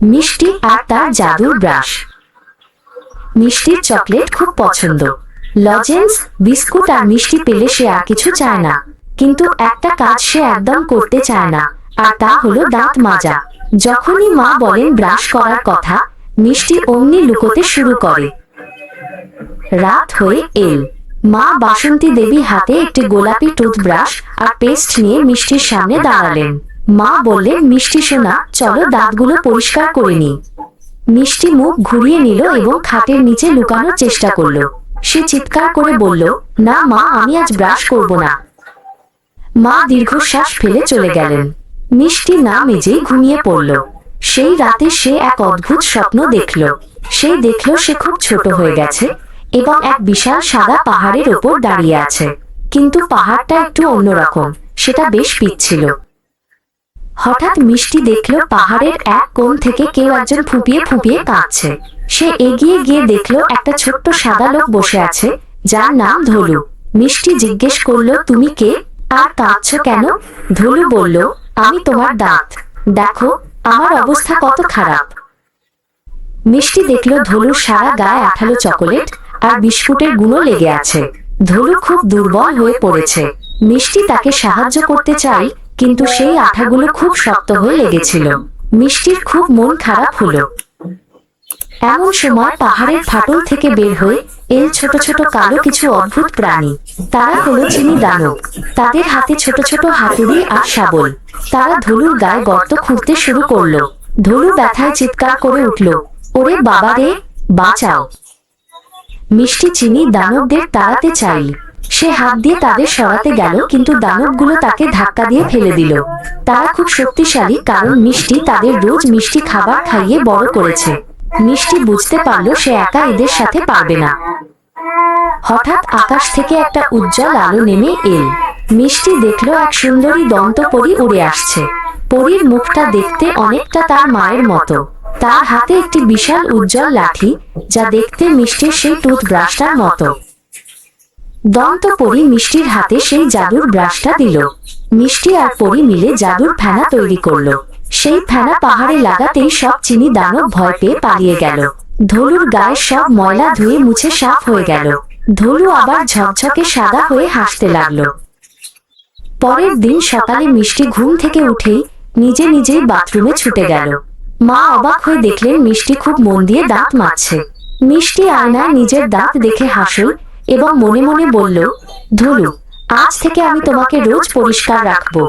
মিষ্টি আর তার জাদুর ব্রাশ। মিষ্টির চকলেট খুব পছন্দ। লজেন্স, বিস্কুট আর মিষ্টি পেলে সে আর কিছু চায় না। কিন্তু একটা কাজ সে একদম করতে চায় না, আর তা হলো দাঁত মাজা। যখনই মা বলেন ব্রাশ করার কথা, মিষ্টি অমনি লুকোতে শুরু করে। রাত হয়ে এল। মা বাসন্তী দেবী হাতে একটি গোলাপি টুথব্রাশ আর পেস্ট নিয়ে মিষ্টির সামনে দাঁড়ালেন। মা বললেন, মিষ্টি সোনা, চলো দাঁতগুলো পরিষ্কার করে নি। মিষ্টি মুখ ঘুরিয়ে নিল এবং খাটের নিচে লুকানোর চেষ্টা করল। সে চিৎকার করে বলল, না মা, আমি আজ ব্রাশ করব না। মা দীর্ঘশ্বাস ফেলে চলে গেলেন। মিষ্টি না মেজেই ঘুমিয়ে পড়ল। সেই রাতে সে এক অদ্ভুত স্বপ্ন দেখল। সে দেখল সে খুব ছোট হয়ে গেছে এবং এক বিশাল সাদা পাহাড়ের ওপর দাঁড়িয়ে আছে। কিন্তু পাহাড়টা একটু অন্যরকম, সেটা বেশ পিচ্ছিল। হঠাৎ মিষ্টি দেখল পাহাড়ের এক কোণ থেকে কেউ একজন ফুঁপিয়ে ফুঁপিয়ে কাঁদছে। সে এগিয়ে গিয়ে দেখল একটা ছোট্ট সাদা লোক বসে আছে, যার নাম ধলু। মিষ্টি জিজ্ঞেস করল, তুমি কে আর কাঁদছ কেন? ধলু বলল, আমি তোমার দাঁত। দেখো আমার অবস্থা কত খারাপ। মিষ্টি দেখল ধলুর সারা গায়ে আঠালো চকোলেট আর বিস্কুটের গুঁড়ো লেগে আছে। ধলু খুব দুর্বল হয়ে পড়েছে। মিষ্টি তাকে সাহায্য করতে চায়, কিন্তু সেই আঠাগুলো খুব শক্ত হয়ে লেগেছিল। মিষ্টির খুব মন খারাপ হলো। এমন সময় পাহাড়ের ফাটল থেকে বের হয়ে এল ছোট ছোট কালো কিছু অদ্ভুত প্রাণী। তারা হলো চিনি দানব। তাদের হাতে ছোট ছোট হাতুড়ি আর শাবল। তারা ধলুর গায়ে গর্ত খুঁড়তে শুরু করলো। ধলু ব্যথায় চিৎকার করে উঠল, ওরে বাবা রে, বাঁচাও। মিষ্টি চিনি দানবদের তাড়াতে চাইল। সে হাত দিয়ে তাদের সরাতে গেল, কিন্তু দানবগুলো তাকে ধাক্কা দিয়ে ফেলে দিল। তারা খুব শক্তিশালী, কারণ মিষ্টি তাদের রোজ মিষ্টি খাবার খাইয়ে বড় করেছে। মিষ্টি বুঝতে পারল সে একা এদের সাথে পারবে না। হঠাৎ আকাশ থেকে একটা উজ্জ্বল আলো নেমে এল। মিষ্টি দেখল এক সুন্দরী দন্তপরী উড়ে আসছে। পরীর মুখটা দেখতে অনেকটা তার মায়ের মতো। তার হাতে একটি বিশাল উজ্জ্বল লাঠি, যা দেখতে মিষ্টির সেই টুথব্রাশটার মতো। দন্তপরী মিষ্টির হাতে সেই জাদুর ব্রাশটা দিল। মিষ্টি আর পরী মিলে জাদুর ফেনা তৈরি করলো। সেই ফেনা পাহাড়ে লাগাতেই সব চিনি দানব ভয় পেয়ে পালিয়ে গেল। ধলুর গায়ে সব ময়লা ধুয়ে মুছে সাফ হয়ে গেল। ধলু আবার ঝকঝকে সাদা হয়ে হাসতে লাগলো। পরের দিন সকালে মিষ্টি ঘুম থেকে উঠেই নিজে নিজেই বাথরুমে ছুটে গেল। মা অবাক হয়ে দেখলেন মিষ্টি খুব মন দিয়ে দাঁত মাজছে। মিষ্টি আয়নায় নিজের দাঁত দেখে হাসল এবং মনে মনে বলল, ধলু, আজ থেকে আমি তোমাকে রোজ পরিষ্কার রাখবো।